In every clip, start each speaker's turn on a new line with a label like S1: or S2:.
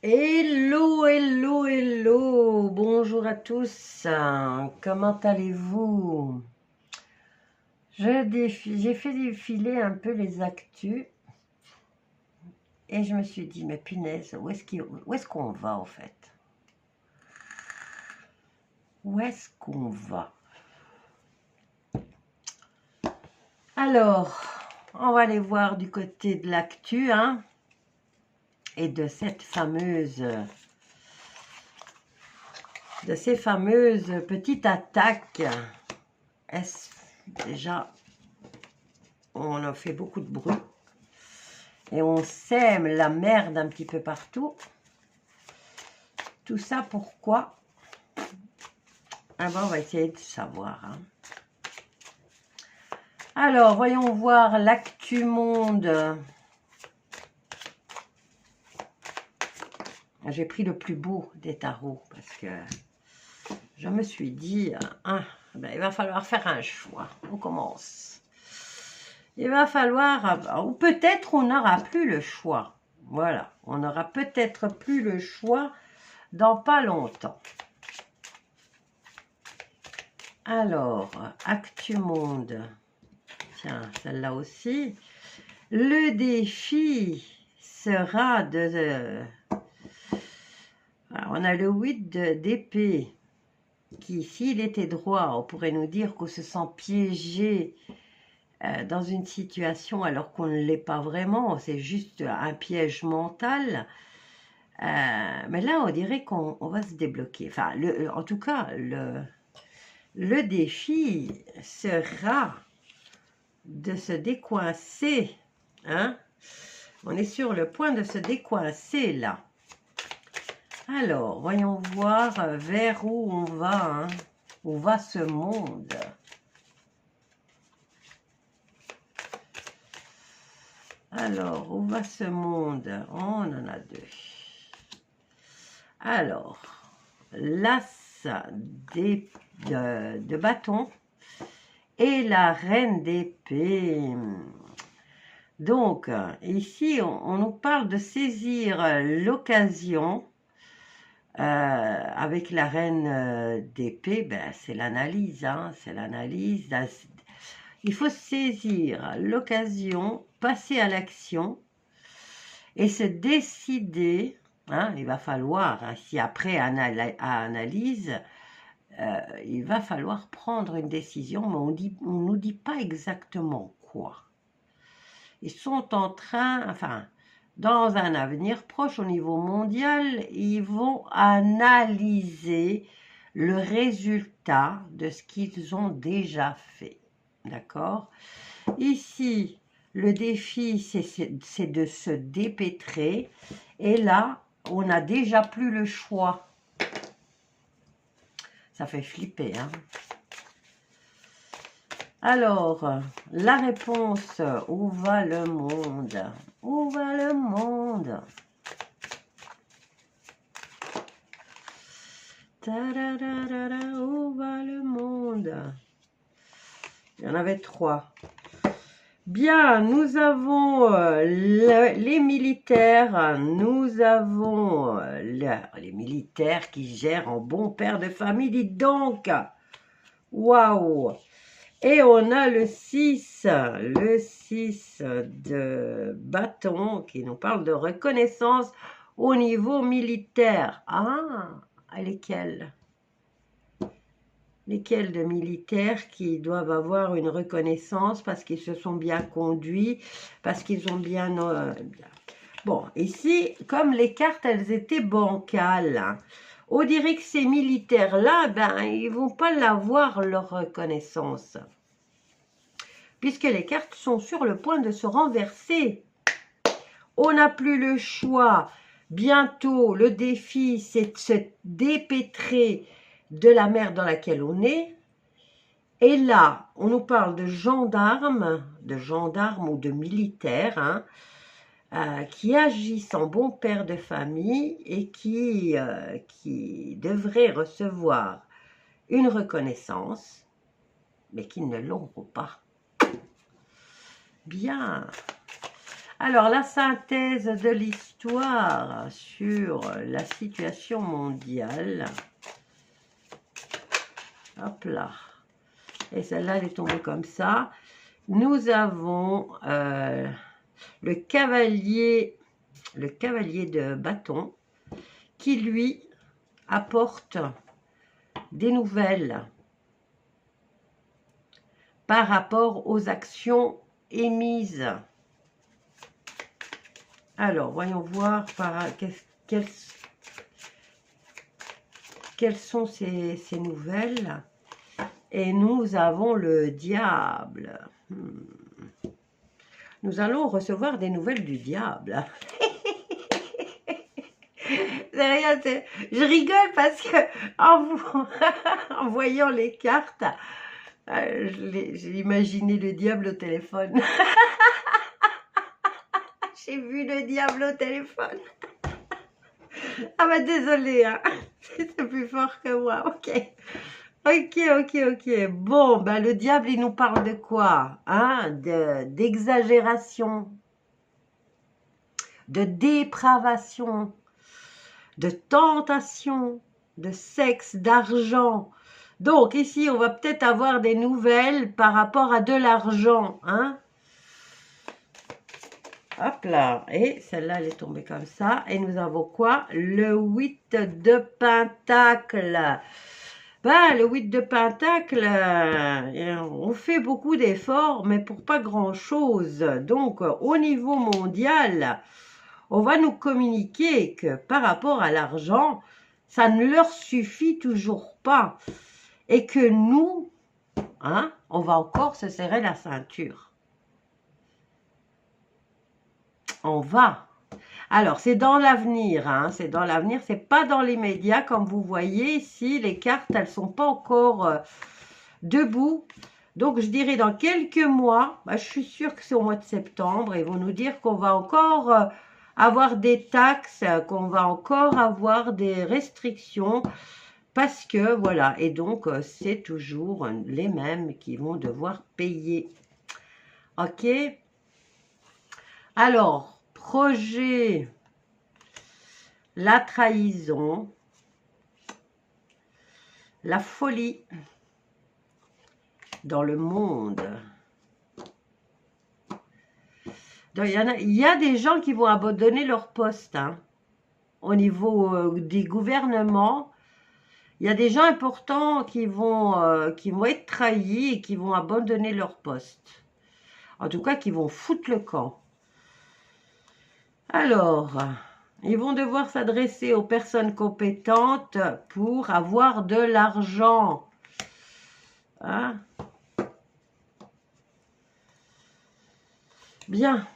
S1: Hello, hello, hello, bonjour à tous, comment allez-vous? J'ai fait défiler un peu les actus et je me suis dit, mais punaise, où est-ce qu'on va en fait? Où est-ce qu'on va? Alors, on va aller voir du côté de l'actu, hein, et de ces fameuses petites attaques. Déjà, on a fait beaucoup de bruit et on sème la merde un petit peu partout. Tout ça pourquoi? Ah ben, on va essayer de savoir, hein. Alors, voyons voir l'actu monde. J'ai pris le plus beau des tarots parce que je me suis dit, ben, il va falloir faire un choix. On commence. Il va falloir, ou peut-être on n'aura plus le choix. Voilà, on n'aura peut-être plus le choix dans pas longtemps. Alors, actu monde. Tiens, celle-là aussi. Le défi sera de... on a le 8 d'épée qui, s'il était droit, on pourrait nous dire qu'on se sent piégé dans une situation alors qu'on ne l'est pas vraiment, c'est juste un piège mental. Mais là, on dirait qu'on va se débloquer. Enfin, en tout cas, le défi sera de se décoincer, hein? On est sur le point de se décoincer là. Alors, voyons voir vers où on va, hein? Où va ce monde? Alors, où va ce monde? On en a deux. Alors, l'as de bâton et la reine d'épée. Donc, ici, on nous parle de saisir l'occasion. Avec la reine d'épée, ben, c'est l'analyse, hein, c'est l'analyse. Il faut saisir l'occasion, passer à l'action et se décider. Hein, il va falloir, hein, si après analyse, il va falloir prendre une décision, mais on ne nous dit pas exactement quoi. Ils sont en train, enfin, dans un avenir proche au niveau mondial, ils vont analyser le résultat de ce qu'ils ont déjà fait. D'accord? Ici, le défi, c'est de se dépêtrer. Et là, on n'a déjà plus le choix. Ça fait flipper, hein? Alors, la réponse, où va le monde? Où va le monde? Où va le monde? Il y en avait 3. Bien, nous avons les militaires, nous avons les militaires qui gèrent en bon père de famille, dites donc. Waouh! Et on a le 6 de bâton qui nous parle de reconnaissance au niveau militaire. Ah, lesquels? Lesquels de militaires qui doivent avoir une reconnaissance parce qu'ils se sont bien conduits, parce qu'ils ont bien... Bon, ici, comme les cartes, elles étaient bancales, hein, on dirait que ces militaires-là, ben, ils ne vont pas l'avoir, leur reconnaissance. Puisque les cartes sont sur le point de se renverser. On n'a plus le choix. Bientôt, le défi, c'est de se dépêtrer de la mer dans laquelle on est. Et là, on nous parle de gendarmes ou de militaires, hein, qui agissent en bon père de famille et qui devraient recevoir une reconnaissance, mais qui ne l'auront pas. Bien. Alors, la synthèse de l'histoire sur la situation mondiale. Hop là. Et celle-là, elle est tombée comme ça. Nous avons le cavalier de bâton qui, lui, apporte des nouvelles par rapport aux actions émises. Alors, voyons voir quelles sont ces nouvelles. Et nous avons le diable. Nous allons recevoir des nouvelles du diable. C'est rien, je rigole parce que en voyant les cartes, j'ai imaginé le diable au téléphone. J'ai vu le diable au téléphone. Ah bah désolé, hein. C'est plus fort que moi, ok. Ok. Bon, ben le diable, il nous parle de quoi, hein? D'exagération, de dépravation, de tentation, de sexe, d'argent. Donc ici, on va peut-être avoir des nouvelles par rapport à de l'argent, hein? Hop là, et celle-là, elle est tombée comme ça. Et nous avons quoi? Le 8 de Pentacle. Ben, le 8 de Pentacle, on fait beaucoup d'efforts, mais pour pas grand-chose. Donc, au niveau mondial, on va nous communiquer que par rapport à l'argent, ça ne leur suffit toujours pas. Et que nous, hein, on va encore se serrer la ceinture. On va. Alors, c'est dans l'avenir, hein, c'est dans l'avenir, c'est pas dans l'immédiat, comme vous voyez ici, les cartes, elles sont pas encore debout. Donc, je dirais dans quelques mois, je suis sûre que c'est au mois de septembre, ils vont nous dire qu'on va encore avoir des taxes, qu'on va encore avoir des restrictions, parce que, voilà, et donc, c'est toujours les mêmes qui vont devoir payer. Ok? Alors, projet, la trahison, la folie dans le monde. Donc, il y a des gens qui vont abandonner leur poste, hein, au niveau des gouvernements. Il y a des gens importants qui vont être trahis et qui vont abandonner leur poste. En tout cas, qui vont foutre le camp. Alors, ils vont devoir s'adresser aux personnes compétentes pour avoir de l'argent. Hein? Bien.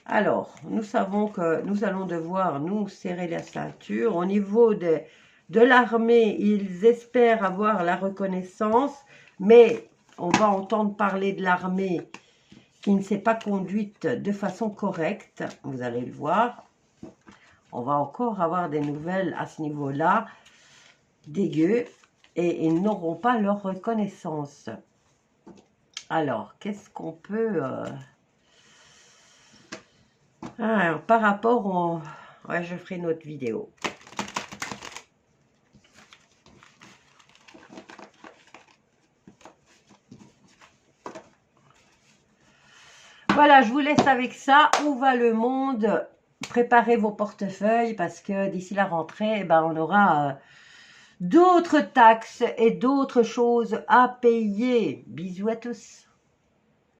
S1: Alors, nous savons que nous allons devoir nous serrer la ceinture. Au niveau de l'armée, ils espèrent avoir la reconnaissance, mais on va entendre parler de l'armée qui ne s'est pas conduite de façon correcte, vous allez le voir. On va encore avoir des nouvelles à ce niveau-là, dégueu, et ils n'auront pas leur reconnaissance. Alors, qu'est-ce qu'on peut... par rapport au... Ouais, je ferai une autre vidéo. Voilà, je vous laisse avec ça. Où va le monde? Préparez vos portefeuilles parce que d'ici la rentrée, on aura d'autres taxes et d'autres choses à payer. Bisous à tous.